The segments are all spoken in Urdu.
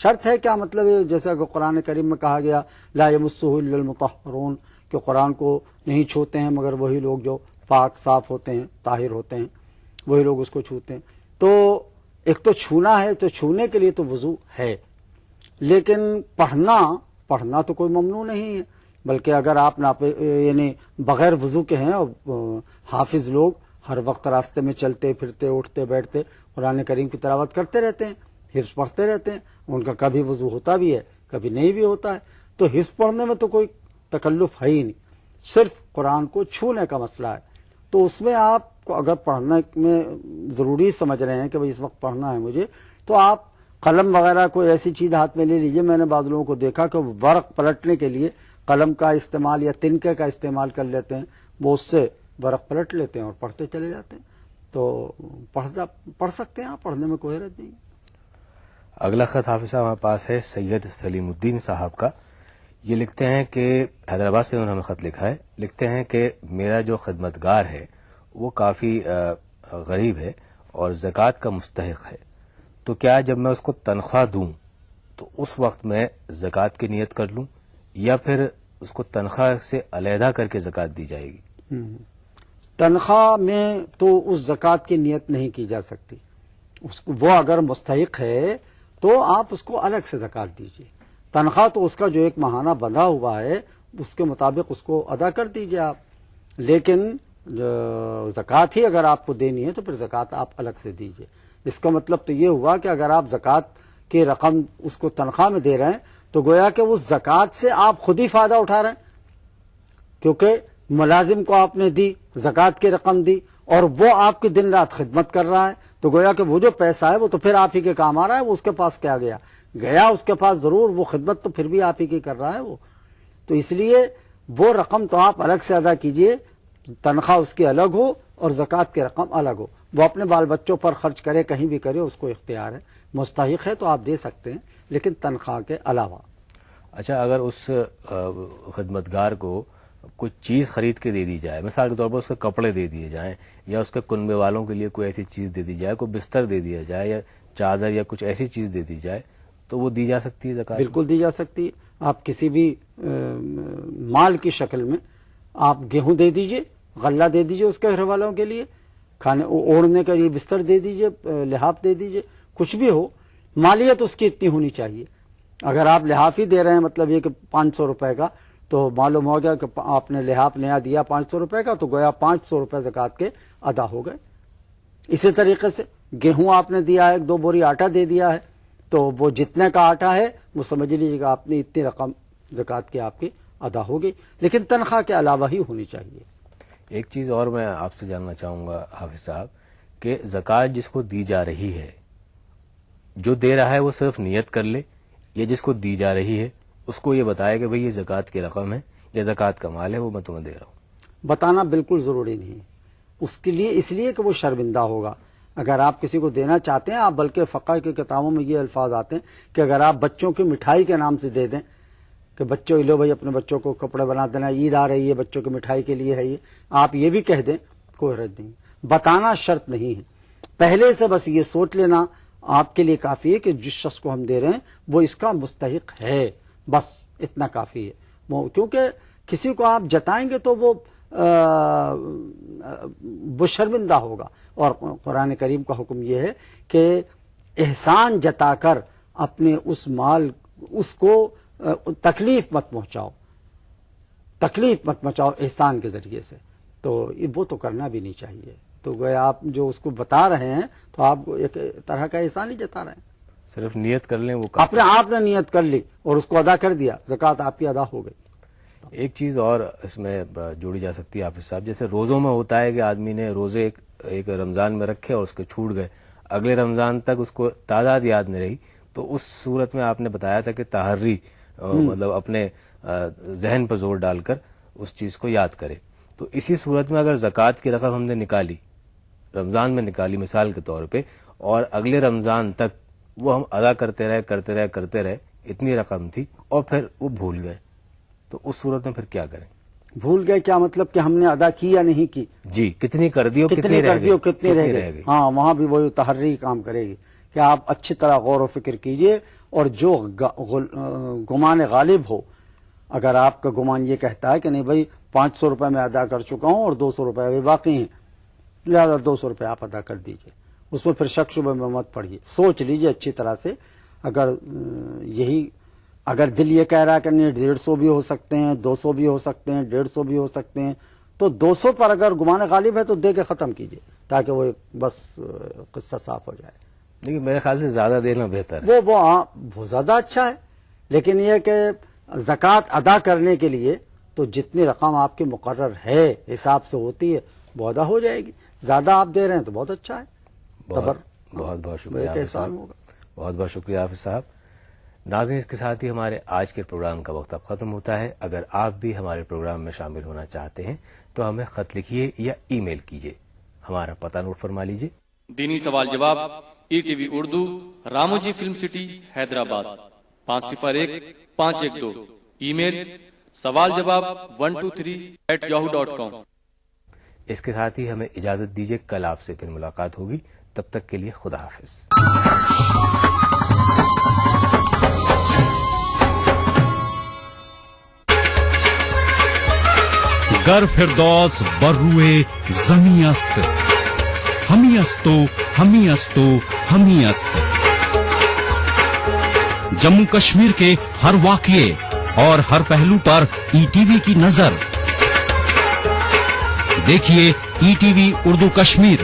شرط ہے کیا مطلب ہے؟ جیسا کہ قرآن کریم میں کہا گیا لا یمسہ الا المطہرون، کہ قرآن کو نہیں چھوتے ہیں مگر وہی لوگ جو پاک صاف ہوتے ہیں، طاہر ہوتے ہیں، وہی لوگ اس کو چھوتے ہیں۔ تو ایک تو چھونا ہے، تو چھونے کے لیے تو وضو ہے، لیکن پڑھنا تو کوئی ممنوع نہیں ہے، بلکہ اگر آپ یعنی بغیر وضو کے ہیں، اور حافظ لوگ ہر وقت راستے میں چلتے پھرتے اٹھتے بیٹھتے قرآن کریم کی تلاوت کرتے رہتے ہیں، حفظ پڑھتے رہتے ہیں، ان کا کبھی وضو ہوتا بھی ہے کبھی نہیں بھی ہوتا ہے، تو حفظ پڑھنے میں تو کوئی تکلف ہے ہی نہیں، صرف قرآن کو چھونے کا مسئلہ ہے۔ تو اس میں آپ کو اگر پڑھنے میں ضروری سمجھ رہے ہیں کہ بھئی اس وقت پڑھنا ہے مجھے، تو آپ قلم وغیرہ کوئی ایسی چیز ہاتھ میں لے لیجئے۔ میں نے بعض لوگوں کو دیکھا کہ ورق پلٹنے کے لیے قلم کا استعمال یا تنکے کا استعمال کر لیتے ہیں، وہ اس سے ورق پلٹ لیتے ہیں اور پڑھتے چلے جاتے ہیں۔ تو پڑھ سکتے ہیں آپ، پڑھنے میں کوئی حرج نہیں۔ اگلا خط حافظ صاحب ہمارے پاس ہے سید سلیم الدین صاحب کا۔ یہ لکھتے ہیں کہ حیدرآباد سے انہوں نے ہمیں خط لکھا ہے، لکھتے ہیں کہ میرا جو خدمتگار ہے وہ کافی غریب ہے اور زکوٰۃ کا مستحق ہے، تو کیا جب میں اس کو تنخواہ دوں تو اس وقت میں زکوٰۃ کی نیت کر لوں، یا پھر اس کو تنخواہ سے علیحدہ کر کے زکوٰۃ دی جائے گی؟ تنخواہ میں تو اس زکوٰۃ کی نیت نہیں کی جا سکتی، وہ اگر مستحق ہے تو آپ اس کو الگ سے زکوٰۃ دیجیے۔ تنخواہ تو اس کا جو ایک ماہانہ بندھا ہوا ہے اس کے مطابق اس کو ادا کر دیجیے آپ، لیکن زکوٰۃ ہی اگر آپ کو دینی ہے تو پھر زکوٰۃ آپ الگ سے دیجیے۔ اس کا مطلب تو یہ ہوا کہ اگر آپ زکوٰۃ کی رقم اس کو تنخواہ میں دے رہے ہیں تو گویا کہ اس زکوٰۃ سے آپ خود ہی فائدہ اٹھا رہے ہیں، کیونکہ ملازم کو آپ نے دی، زکوٰۃ کی رقم دی، اور وہ آپ کی دن رات خدمت کر رہا ہے، تو گویا کہ وہ جو پیسہ ہے وہ تو پھر آپ ہی کے کام آ رہا ہے، وہ اس کے پاس کیا گیا اس کے پاس ضرور، وہ خدمت تو پھر بھی آپ ہی کی کر رہا ہے وہ، تو اس لیے وہ رقم تو آپ الگ سے ادا کیجئے، تنخواہ اس کی الگ ہو اور زکوٰۃ کی رقم الگ ہو، وہ اپنے بال بچوں پر خرچ کرے، کہیں بھی کرے، اس کو اختیار ہے، مستحق ہے تو آپ دے سکتے ہیں، لیکن تنخواہ کے علاوہ۔ اچھا، اگر اس خدمتگار کو کچھ چیز خرید کے دے دی جائے، مثال کے طور پر اس کے کپڑے دے دیے جائیں، یا اس کے کنبے والوں کے لیے کوئی ایسی چیز دے دی جائے، کوئی بستر دے دیا جائے یا چادر یا کچھ ایسی چیز دے دی جائے، تو وہ دی جا سکتی ہے زکوٰۃ؟ بالکل دی جا سکتی ہے۔ آپ کسی بھی مال کی شکل میں آپ گیہوں دے دیجئے، غلہ دے دیجئے اس کے گھر والوں کے لیے، کھانے اوڑھنے کے لیے بستر دے دیجئے، لحاف دے دیجئے، کچھ بھی ہو، مالیت اس کی اتنی ہونی چاہیے۔ اگر آپ لحاف ہی دے رہے ہیں، مطلب یہ کہ 500 روپے کا، تو معلوم ہو گیا کہ آپ نے لحاف نیا دیا 500 روپے کا، تو گویا 500 روپے زکوٰۃ کے ادا ہو گئے۔ اسی طریقے سے گیہوں آپ نے دیا ہے، 2 بوری آٹا دے دیا ہے، تو وہ جتنے کا آٹا ہے وہ سمجھ لیجیے کہ آپ نے اتنی رقم زکوٰۃ کی آپ کی ادا ہو گئی، لیکن تنخواہ کے علاوہ ہی ہونی چاہیے۔ ایک چیز اور میں آپ سے جاننا چاہوں گا حافظ صاحب، کہ زکوٰۃ جس کو دی جا رہی ہے، جو دے رہا ہے وہ صرف نیت کر لے، یا جس کو دی جا رہی ہے اس کو یہ بتائے کہ بھئی یہ زکوٰۃ کی رقم ہے یا زکوٰۃ کا مال ہے، وہ میں تمہیں دے رہا ہوں؟ بتانا بالکل ضروری نہیں ہے اس کے لیے، اس لیے کہ وہ شرمندہ ہوگا۔ اگر آپ کسی کو دینا چاہتے ہیں، آپ بلکہ فقہ کی کتابوں میں یہ الفاظ آتے ہیں کہ اگر آپ بچوں کی مٹھائی کے نام سے دے دیں کہ بچوں لو بھائی اپنے بچوں کو کپڑے بنا دینا، عید آ رہی ہے، بچوں کی مٹھائی کے لیے ہے یہ، آپ یہ بھی کہہ دیں، کوئی حرج نہیں۔ بتانا شرط نہیں ہے، پہلے سے بس یہ سوچ لینا آپ کے لیے کافی ہے کہ جس شخص کو ہم دے رہے ہیں وہ اس کا مستحق ہے، بس اتنا کافی ہے۔ کیونکہ کسی کو آپ جتائیں گے تو وہ شرمندہ ہوگا، اور قرآن کریم کا حکم یہ ہے کہ احسان جتا کر اپنے اس مال اس کو تکلیف مت پہنچاؤ احسان کے ذریعے سے، تو وہ تو کرنا بھی نہیں چاہیے۔ تو گویا آپ جو اس کو بتا رہے ہیں تو آپ ایک طرح کا احسان ہی جتا رہے ہیں۔ صرف نیت کر لیں، وہ اپنے آپ نے نیت کر لی اور اس کو ادا کر دیا، زکوٰۃ آپ کی ادا ہو گئی۔ ایک چیز اور اس میں جوڑی جا سکتی ہے حافظ صاحب، جیسے روزوں میں ہوتا ہے کہ آدمی نے روزے ایک رمضان میں رکھے اور اس کے چھوٹ گئے، اگلے رمضان تک اس کو تعداد یاد نہیں رہی، تو اس صورت میں آپ نے بتایا تھا کہ تحری مطلب اپنے ذہن پر زور ڈال کر اس چیز کو یاد کرے۔ تو اسی صورت میں اگر زکوٰۃ کی رقم ہم نے نکالی، رمضان میں نکالی مثال کے طور پہ، اور اگلے رمضان تک وہ ہم ادا کرتے رہے، اتنی رقم تھی، اور پھر وہ بھول گئے، تو اس صورت میں پھر کیا کریں؟ بھول گئے کیا مطلب کہ ہم نے ادا کی یا نہیں کی؟ جی، کتنی کر دی اور کتنی رہ گئی؟ ہاں، وہاں بھی وہی تحری کام کرے گی کہ آپ اچھی طرح غور و فکر کیجئے اور جو گمان غالب ہو، اگر آپ کا گمان یہ کہتا ہے کہ نہیں بھائی 500 روپے میں ادا کر چکا ہوں اور 200 روپے ابھی باقی ہیں، لہٰذا 200 روپے آپ ادا کر دیجئے، اس میں پھر شک شبہ میں مت پڑیے، سوچ لیجئے اچھی طرح سے۔ اگر دل یہ کہہ رہا ہے کہ نہیں 150 بھی ہو سکتے ہیں، 200 بھی ہو سکتے ہیں، 150 بھی ہو سکتے ہیں، تو 200 پر اگر گمان غالب ہے تو دے کے ختم کیجئے تاکہ وہ بس قصہ صاف ہو جائے۔ لیکن میرے خیال سے زیادہ دینا بہتر ہے۔ وہ زیادہ اچھا ہے، لیکن یہ کہ زکوٰۃ ادا کرنے کے لیے تو جتنی رقم آپ کی مقرر ہے حساب سے ہوتی ہے وہ ادا ہو جائے گی، زیادہ آپ دے رہے ہیں تو بہت اچھا ہے۔ بہت بہت شکریہ حافظ صاحب، بہت بہت شکریہ حافظ صاحب۔ ناظرین، اس کے ساتھ ہی ہمارے آج کے پروگرام کا وقت اب ختم ہوتا ہے۔ اگر آپ بھی ہمارے پروگرام میں شامل ہونا چاہتے ہیں تو ہمیں خط لکھیے یا ای میل کیجیے۔ ہمارا پتہ نوٹ فرما لیجیے۔ دینی سوال جواب، E T V Urdu, Ramoji film city, Hyderabad 501-512۔ Email سوال جواب 123@yahoo.com۔ اس کے ساتھ ہی ہمیں اجازت دیجیے، کل آپ سے پھر ملاقات ہوگی، تب تک کے لیے خدا حافظ۔ گر فردوس بر روئے زمیں است، ہمی استو ہمی استو ہمی است۔ جموں کشمیر کے ہر واقعے اور ہر پہلو پر ای ٹی وی کی نظر، دیکھیے ای ٹی وی اردو کشمیر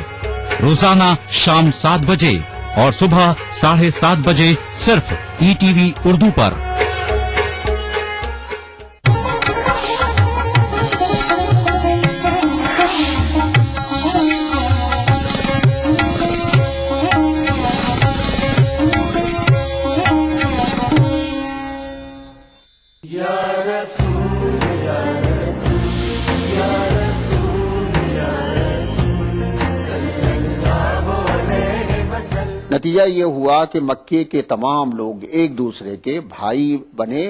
روزانہ شام 7 بجے اور صبح 7:30 بجے صرف ای ٹی وی اردو پر۔ نتیجہ یہ ہوا کہ مکے کے تمام لوگ ایک دوسرے کے بھائی بنے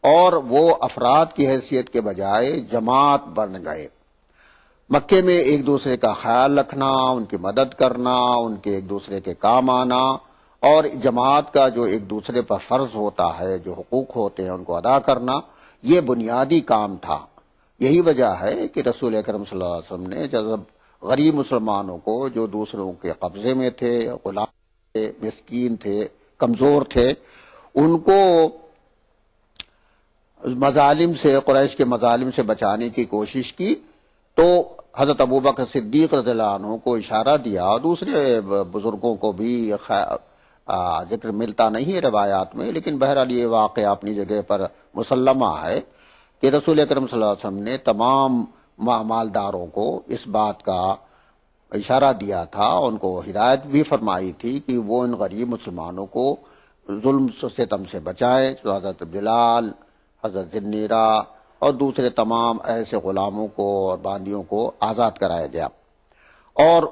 اور وہ افراد کی حیثیت کے بجائے جماعت بن گئے۔ مکے میں ایک دوسرے کا خیال رکھنا، ان کی مدد کرنا، ان کے ایک دوسرے کے کام آنا اور جماعت کا جو ایک دوسرے پر فرض ہوتا ہے، جو حقوق ہوتے ہیں ان کو ادا کرنا، یہ بنیادی کام تھا۔ یہی وجہ ہے کہ رسول اکرم صلی اللہ علیہ وسلم نے جب غریب مسلمانوں کو جو دوسروں کے قبضے میں تھے، غلام تھے، مسکین تھے، کمزور تھے، ان کو مظالم سے، قریش کے مظالم سے بچانے کی کوشش کی، تو حضرت ابوبکر صدیق رضی اللہ عنہ کو اشارہ دیا، اور دوسرے بزرگوں کو بھی ذکر ملتا نہیں ہے روایات میں، لیکن بہرحال یہ واقعہ اپنی جگہ پر مسلمہ ہے کہ رسول اکرم صلی اللہ علیہ وسلم نے تمام مالداروں کو اس بات کا اشارہ دیا تھا، ان کو ہدایت بھی فرمائی تھی کہ وہ ان غریب مسلمانوں کو ظلم ستم سے بچائیں۔ تو حضرت بلال، حضرت ذنیرہ اور دوسرے تمام ایسے غلاموں کو اور باندیوں کو آزاد کرایا گیا، اور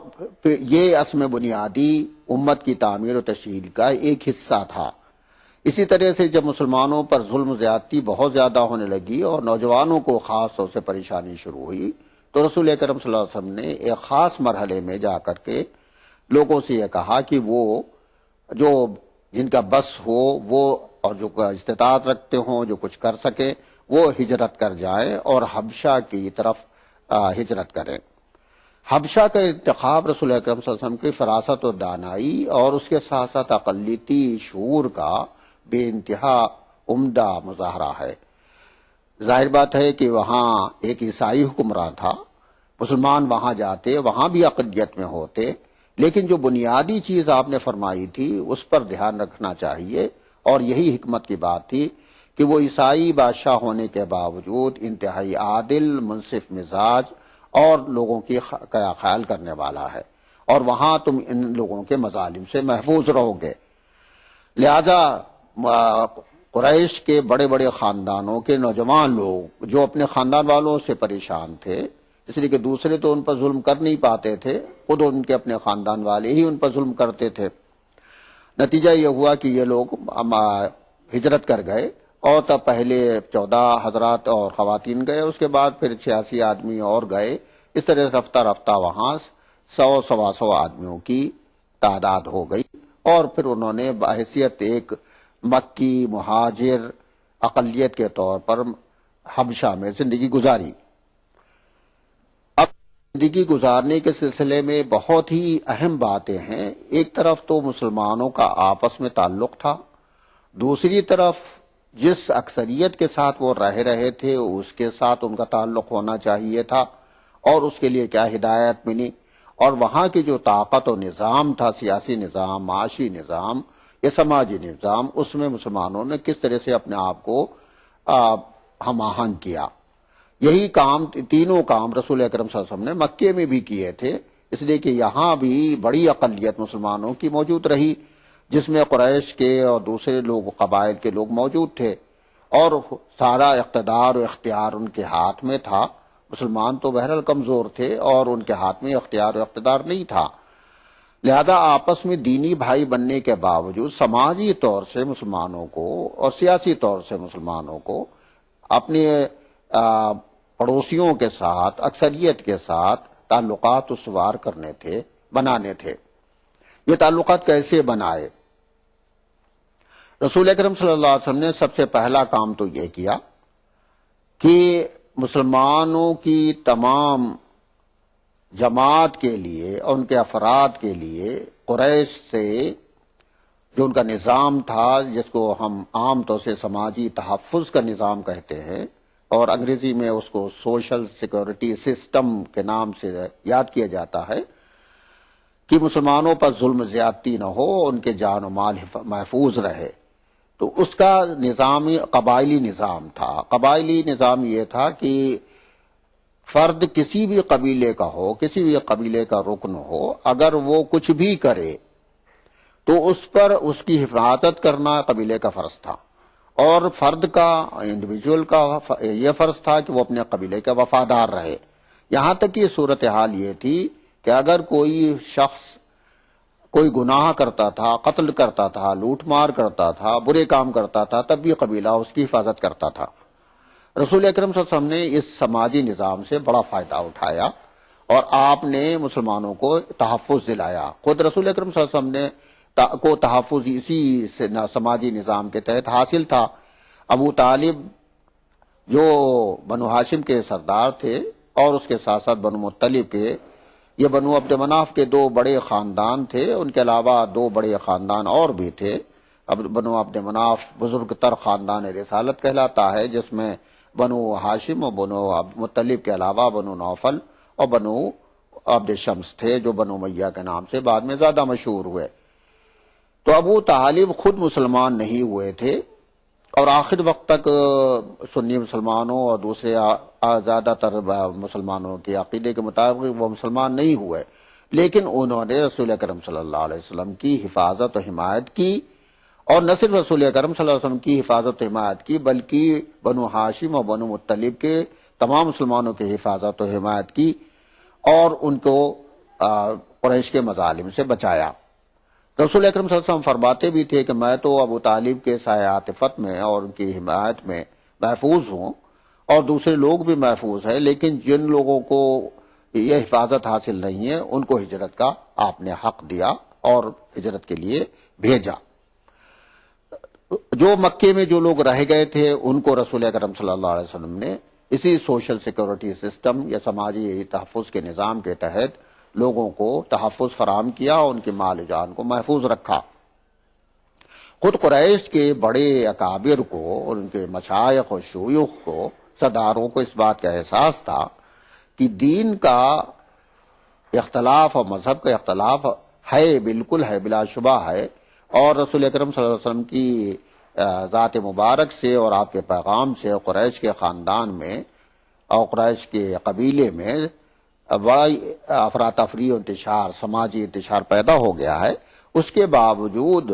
یہ اصل بنیادی امت کی تعمیر و تشکیل کا ایک حصہ تھا۔ اسی طرح سے جب مسلمانوں پر ظلم زیادتی بہت زیادہ ہونے لگی اور نوجوانوں کو خاص طور سے پریشانی شروع ہوئی، تو رسول اکرم صلی اللہ علیہ وسلم نے ایک خاص مرحلے میں جا کر کے لوگوں سے یہ کہا کہ وہ جو جن کا بس ہو، وہ اور جو استطاعت رکھتے ہوں، جو کچھ کر سکیں، وہ ہجرت کر جائیں اور حبشہ کی طرف ہجرت کریں۔ حبشہ کا انتخاب رسول اکرم صلی اللہ علیہ وسلم کی فراست و دانائی اور اس کے ساتھ ساتھ اقلیتی شعور کا بے انتہا عمدہ مظاہرہ ہے۔ ظاہر بات ہے کہ وہاں ایک عیسائی حکمراں تھا، مسلمان وہاں جاتے، وہاں بھی اقلیت میں ہوتے، لیکن جو بنیادی چیز آپ نے فرمائی تھی اس پر دھیان رکھنا چاہیے، اور یہی حکمت کی بات تھی کہ وہ عیسائی بادشاہ ہونے کے باوجود انتہائی عادل، منصف مزاج اور لوگوں کی خیال کرنے والا ہے، اور وہاں تم ان لوگوں کے مظالم سے محفوظ رہو گے۔ لہذا قریش کے بڑے بڑے خاندانوں کے نوجوان لوگ جو اپنے خاندان والوں سے پریشان تھے، اس لیے کہ دوسرے تو ان پر ظلم کر نہیں پاتے تھے، خود ان کے اپنے خاندان والے ہی ان پر ظلم کرتے تھے، نتیجہ یہ ہوا کہ یہ لوگ ہجرت کر گئے، اور تب پہلے 14 حضرات اور خواتین گئے، اس کے بعد پھر 86 آدمی اور گئے، اس طرح سے رفتہ رفتہ وہاں 100-125 آدمیوں کی تعداد ہو گئی، اور پھر انہوں نے بحیثیت ایک مکی مہاجر اقلیت کے طور پر حبشہ میں زندگی گزاری۔ اب زندگی گزارنے کے سلسلے میں بہت ہی اہم باتیں ہیں۔ ایک طرف تو مسلمانوں کا آپس میں تعلق تھا، دوسری طرف جس اکثریت کے ساتھ وہ رہے تھے اس کے ساتھ ان کا تعلق ہونا چاہیے تھا، اور اس کے لیے کیا ہدایت ملی، اور وہاں کی جو طاقت و نظام تھا، سیاسی نظام، معاشی نظام یا سماجی نظام، اس میں مسلمانوں نے کس طرح سے اپنے آپ کو ہم آہنگ کیا۔ یہی کام، تینوں کام رسول اکرم صلی اللہ علیہ وسلم نے مکے میں بھی کیے تھے، اس لیے کہ یہاں بھی بڑی اقلیت مسلمانوں کی موجود رہی، جس میں قریش کے اور دوسرے لوگ، قبائل کے لوگ موجود تھے، اور سارا اقتدار و اختیار ان کے ہاتھ میں تھا۔ مسلمان تو بہرحال کمزور تھے اور ان کے ہاتھ میں اختیار و اقتدار نہیں تھا، لہذا آپس میں دینی بھائی بننے کے باوجود سماجی طور سے مسلمانوں کو اور سیاسی طور سے مسلمانوں کو اپنے پڑوسیوں کے ساتھ، اکثریت کے ساتھ تعلقات استوار کرنے تھے، بنانے تھے۔ یہ تعلقات کیسے بنائے؟ رسول اکرم صلی اللہ علیہ وسلم نے سب سے پہلا کام تو یہ کیا کہ مسلمانوں کی تمام جماعت کے لیے اور ان کے افراد کے لیے قریش سے جو ان کا نظام تھا، جس کو ہم عام طور سے سماجی تحفظ کا نظام کہتے ہیں اور انگریزی میں اس کو سوشل سیکورٹی سسٹم کے نام سے یاد کیا جاتا ہے، کہ مسلمانوں پر ظلم زیادتی نہ ہو، ان کے جان و مال محفوظ رہے، تو اس کا نظام قبائلی نظام تھا۔ قبائلی نظام یہ تھا کہ فرد کسی بھی قبیلے کا ہو، کسی بھی قبیلے کا رکن ہو، اگر وہ کچھ بھی کرے تو اس پر اس کی حفاظت کرنا قبیلے کا فرض تھا، اور فرد کا، انڈیویجول کا یہ فرض تھا کہ وہ اپنے قبیلے کا وفادار رہے۔ یہاں تک کہ صورتحال یہ تھی کہ اگر کوئی شخص کوئی گناہ کرتا تھا، قتل کرتا تھا، لوٹ مار کرتا تھا، برے کام کرتا تھا، تب بھی قبیلہ اس کی حفاظت کرتا تھا۔ رسول اکرم صلی اللہ علیہ وسلم نے اس سماجی نظام سے بڑا فائدہ اٹھایا اور آپ نے مسلمانوں کو تحفظ دلایا۔ خود رسول اکرم صلی اللہ علیہ وسلم نے کو تحفظ اسی سماجی نظام کے تحت حاصل تھا۔ ابو طالب جو بنو ہاشم کے سردار تھے اور اس کے ساتھ ساتھ بنو مطلب کے، یہ بنو عبد مناف کے دو بڑے خاندان تھے، ان کے علاوہ دو بڑے خاندان اور بھی تھے۔ اب بنو عبد مناف بزرگ تر خاندان رسالت کہلاتا ہے، جس میں بنو ہاشم اور بنو عبد مطلب کے علاوہ بنو نوفل اور بنو عبد شمس تھے، جو بنو امیہ کے نام سے بعد میں زیادہ مشہور ہوئے۔ تو ابو طالب خود مسلمان نہیں ہوئے تھے اور آخر وقت تک سنی مسلمانوں اور دوسرے زیادہ تر مسلمانوں کے عقیدے کے مطابق وہ مسلمان نہیں ہوئے، لیکن انہوں نے رسول اکرم صلی اللہ علیہ وسلم کی حفاظت و حمایت کی، اور نہ صرف رسول اکرم صلی اللہ علیہ وسلم کی حفاظت و حمایت کی بلکہ بنو ہاشم اور بنو مطلب کے تمام مسلمانوں کی حفاظت و حمایت کی اور ان کو قریش کے مظالم سے بچایا۔ رسول اکرم صلی اللہ علیہ وسلم فرماتے بھی تھے کہ میں تو ابو طالب کے سایہ عاطفت میں اور ان کی حمایت میں محفوظ ہوں اور دوسرے لوگ بھی محفوظ ہیں، لیکن جن لوگوں کو یہ حفاظت حاصل نہیں ہے ان کو ہجرت کا آپ نے حق دیا اور ہجرت کے لیے بھیجا۔ جو مکے میں جو لوگ رہ گئے تھے ان کو رسول اکرم صلی اللہ علیہ وسلم نے اسی سوشل سیکورٹی سسٹم یا سماجی تحفظ کے نظام کے تحت لوگوں کو تحفظ فراہم کیا اور ان کی مال و جان کو محفوظ رکھا۔ خود قریش کے بڑے اکابر کو، ان کے مشائخ و شیوخ کو، سرداروں کو اس بات کا احساس تھا کہ دین کا اختلاف اور مذہب کا اختلاف ہے، بالکل ہے، بلا شبہ ہے، اور رسول اکرم صلی اللہ علیہ وسلم کی ذات مبارک سے اور آپ کے پیغام سے قریش کے خاندان میں اور قریش کے قبیلے میں بڑا افراتفری و انتشار، سماجی انتشار پیدا ہو گیا ہے۔ اس کے باوجود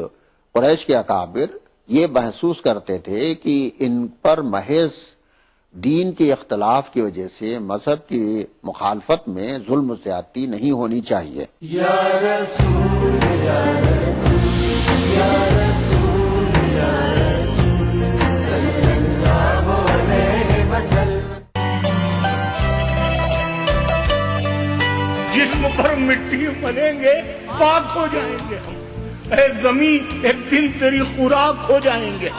قریش کے اکابر یہ محسوس کرتے تھے کہ ان پر محض دین کے اختلاف کی وجہ سے، مذہب کی مخالفت میں ظلم و زیادتی نہیں ہونی چاہیے۔ یا رسول یا رسول یا رسول یا رسول صلی اللہ علیہ وسلم۔ جسم پر مٹی ملیں گے پاک ہو جائیں گے ہم، اے زمین ایک دن تیری خوراک ہو جائیں گے.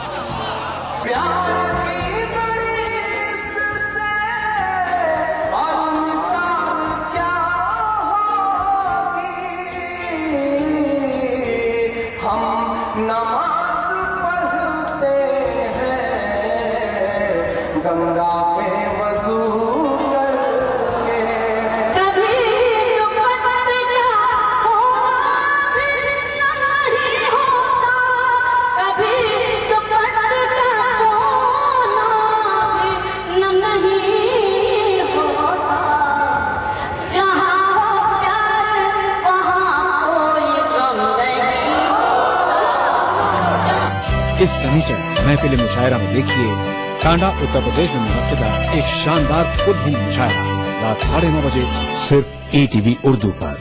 اس سنیچر محفل مشاعرہ میں دیکھیے ٹانڈا اتر پردیش میں منعقدہ ایک شاندار خود ہند مشاعرہ رات 9:30 بجے صرف ETV اردو پر.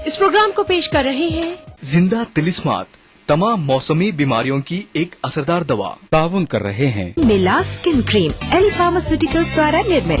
اس پروگرام کو پیش کر رہے ہیں زندہ تلسمات، تمام موسمی بیماریوں کی ایک اثردار دوا. تعاون کر رہے ہیں میلا اسکن کریم ایل فارماسیوٹیکلز دوارا نرمت.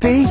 23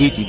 ETV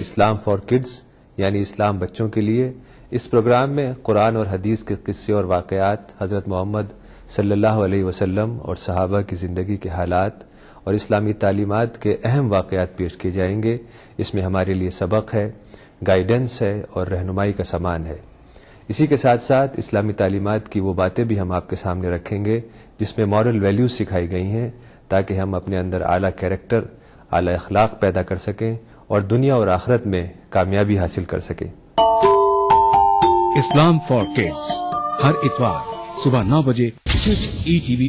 اسلام فار کڈز یعنی اسلام بچوں کے لیے اس پروگرام میں قرآن اور حدیث کے قصے اور واقعات، حضرت محمد صلی اللہ علیہ وسلم اور صحابہ کی زندگی کے حالات اور اسلامی تعلیمات کے اہم واقعات پیش کیے جائیں گے. اس میں ہمارے لیے سبق ہے، گائیڈنس ہے اور رہنمائی کا سامان ہے. اسی کے ساتھ ساتھ اسلامی تعلیمات کی وہ باتیں بھی ہم آپ کے سامنے رکھیں گے جس میں مورل ویلیوز سکھائی گئی ہیں تاکہ ہم اپنے اندر اعلیٰ کیریکٹر، اعلیٰ اخلاق پیدا کر سکیں اور دنیا اور آخرت میں کامیابی حاصل کر سکیں. اسلام فار کڈز ہر اتوار صبح 9 بجے صرف ETV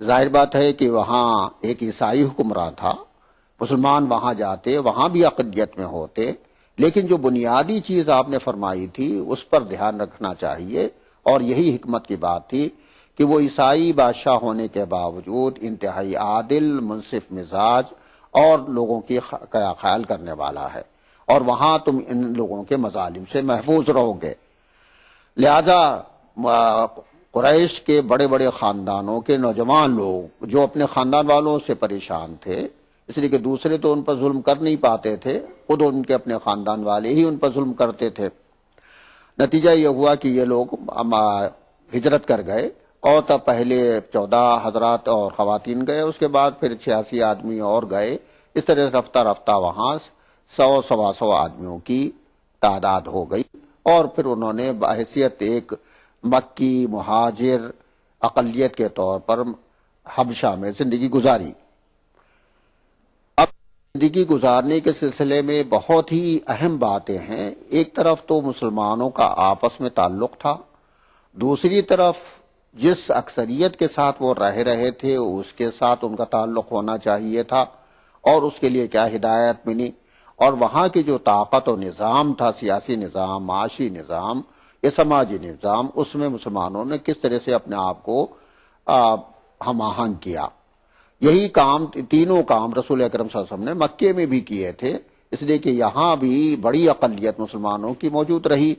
ظاہر بات ہے کہ وہاں ایک عیسائی حکمراں تھا، مسلمان وہاں جاتے، وہاں بھی عقیدت میں ہوتے، لیکن جو بنیادی چیز آپ نے فرمائی تھی اس پر دھیان رکھنا چاہیے، اور یہی حکمت کی بات تھی کہ وہ عیسائی بادشاہ ہونے کے باوجود انتہائی عادل، منصف مزاج اور لوگوں کی خیال کرنے والا ہے، اور وہاں تم ان لوگوں کے مظالم سے محفوظ رہو گے۔ لہذا قریش کے بڑے بڑے خاندانوں کے نوجوان لوگ جو اپنے خاندان والوں سے پریشان تھے، اس لیے کہ دوسرے تو ان پر ظلم کر نہیں پاتے تھے، خود ان کے اپنے خاندان والے ہی ان پر ظلم کرتے تھے، نتیجہ یہ ہوا کہ یہ لوگ ہجرت کر گئے، اور تب پہلے 14 حضرات اور خواتین گئے، اس کے بعد پھر 86 آدمی اور گئے، اس طرح سے رفتہ رفتہ وہاں 100 آدمیوں کی تعداد ہو گئی، اور پھر انہوں نے بحیثیت ایک مکی مہاجر اقلیت کے طور پر حبشہ میں زندگی گزاری۔ اب زندگی گزارنے کے سلسلے میں بہت ہی اہم باتیں ہیں، ایک طرف تو مسلمانوں کا آپس میں تعلق تھا، دوسری طرف جس اکثریت کے ساتھ وہ رہے تھے اس کے ساتھ ان کا تعلق ہونا چاہیے تھا، اور اس کے لیے کیا ہدایت ملی، اور وہاں کی جو طاقت و نظام تھا، سیاسی نظام، معاشی نظام، یہ سماجی نظام، اس میں مسلمانوں نے کس طرح سے اپنے آپ کو ہم آہنگ کیا۔ یہی کام، تینوں کام رسول اکرم صلی اللہ علیہ وسلم نے مکے میں بھی کیے تھے، اس لیے کہ یہاں بھی بڑی اقلیت مسلمانوں کی موجود رہی،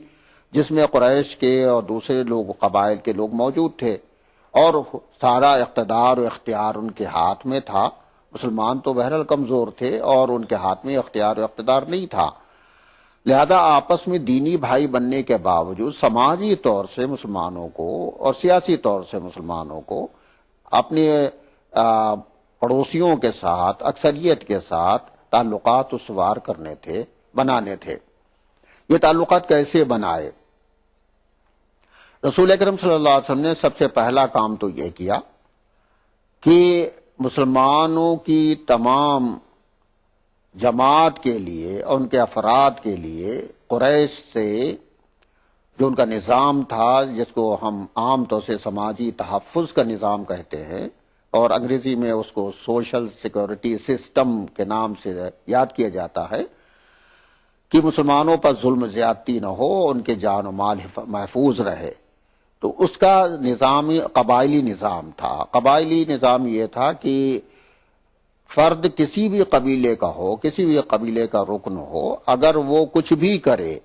جس میں قریش کے اور دوسرے لوگ، قبائل کے لوگ موجود تھے، اور سارا اقتدار و اختیار ان کے ہاتھ میں تھا۔ مسلمان تو بہرحال کمزور تھے اور ان کے ہاتھ میں اختیار و اقتدار نہیں تھا، لہذا آپس میں دینی بھائی بننے کے باوجود سماجی طور سے مسلمانوں کو اور سیاسی طور سے مسلمانوں کو اپنے پڑوسیوں کے ساتھ، اکثریت کے ساتھ تعلقات استوار کرنے تھے، بنانے تھے۔ یہ تعلقات کیسے بنائے؟ رسول اکرم صلی اللہ علیہ وسلم نے سب سے پہلا کام تو یہ کیا کہ مسلمانوں کی تمام جماعت کے لیے اور ان کے افراد کے لیے قریش سے جو ان کا نظام تھا، جس کو ہم عام طور سے سماجی تحفظ کا نظام کہتے ہیں، اور انگریزی میں اس کو سوشل سیکورٹی سسٹم کے نام سے یاد کیا جاتا ہے، کہ مسلمانوں پر ظلم زیادتی نہ ہو، ان کے جان و مال محفوظ رہے۔ تو اس کا نظام قبائلی نظام تھا۔ قبائلی نظام یہ تھا کہ فرد کسی بھی قبیلے کا ہو، کسی بھی قبیلے کا رکن ہو، اگر وہ کچھ بھی کرے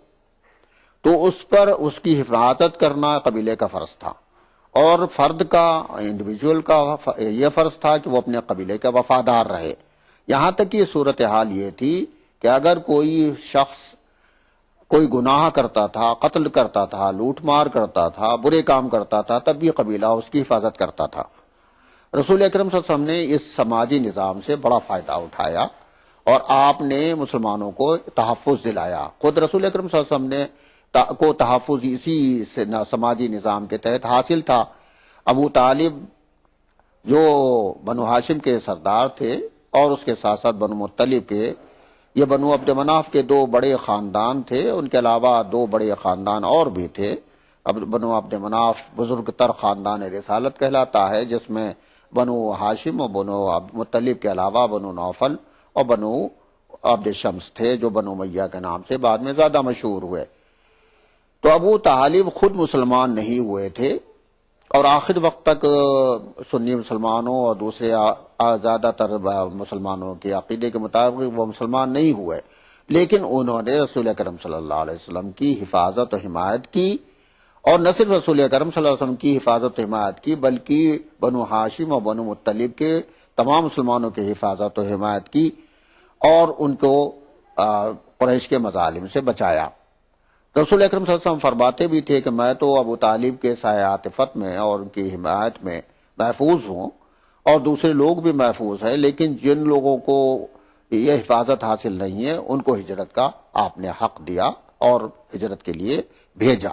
تو اس پر اس کی حفاظت کرنا قبیلے کا فرض تھا، اور فرد کا، انڈیویجول کا یہ فرض تھا کہ وہ اپنے قبیلے کا وفادار رہے۔ یہاں تک کہ صورتحال یہ تھی کہ اگر کوئی شخص کوئی گناہ کرتا تھا، قتل کرتا تھا، لوٹ مار کرتا تھا، برے کام کرتا تھا، تب بھی قبیلہ اس کی حفاظت کرتا تھا۔ رسول اکرم صلی اللہ علیہ وسلم نے اس سماجی نظام سے بڑا فائدہ اٹھایا، اور آپ نے مسلمانوں کو تحفظ دلایا۔ خود رسول اکرم صلی اللہ علیہ وسلم نے کو تحفظ اسی سماجی نظام کے تحت حاصل تھا۔ ابو طالب جو بنو ہاشم کے سردار تھے، اور اس کے ساتھ ساتھ بنو مطلب کے، یہ بنو عبد مناف کے دو بڑے خاندان تھے، ان کے علاوہ دو بڑے خاندان اور بھی تھے۔ اب بنو عبد مناف بزرگ تر خاندان رسالت کہلاتا ہے، جس میں بنو ہاشم اور بنو عبد مطلب کے علاوہ بنو نوفل اور بنو عبد شمس تھے، جو بنو امیہ کے نام سے بعد میں زیادہ مشہور ہوئے۔ تو ابو طالب خود مسلمان نہیں ہوئے تھے، اور آخر وقت تک سنی مسلمانوں اور دوسرے زیادہ تر مسلمانوں کے عقیدے کے مطابق وہ مسلمان نہیں ہوئے، لیکن انہوں نے رسول اکرم صلی اللہ علیہ وسلم کی حفاظت و حمایت کی، اور نہ صرف رسول اکرم صلی اللہ علیہ وسلم کی حفاظت و حمایت کی، بلکہ بنو ہاشم اور بنو مطلب کے تمام مسلمانوں کی حفاظت و حمایت کی، اور ان کو قریش کے مظالم سے بچایا۔ رسول اکرم صلی اللہ علیہ وسلم فرماتے بھی تھے کہ میں تو ابو طالب کے سایہ عاطفت میں اور ان کی حمایت میں محفوظ ہوں، اور دوسرے لوگ بھی محفوظ ہیں، لیکن جن لوگوں کو یہ حفاظت حاصل نہیں ہے ان کو ہجرت کا آپ نے حق دیا اور ہجرت کے لیے بھیجا۔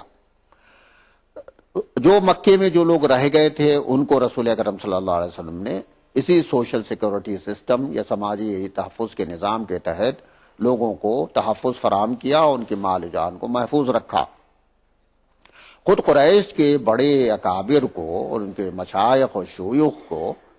جو مکے میں جو لوگ رہ گئے تھے ان کو رسول اکرم صلی اللہ علیہ وسلم نے اسی سوشل سیکورٹی سسٹم یا سماجی تحفظ کے نظام کے تحت لوگوں کو تحفظ فراہم کیا، اور ان کی مال و جان کو محفوظ رکھا۔ خود قریش کے بڑے اکابر کو اور ان کے مشائخ و شیوخ کو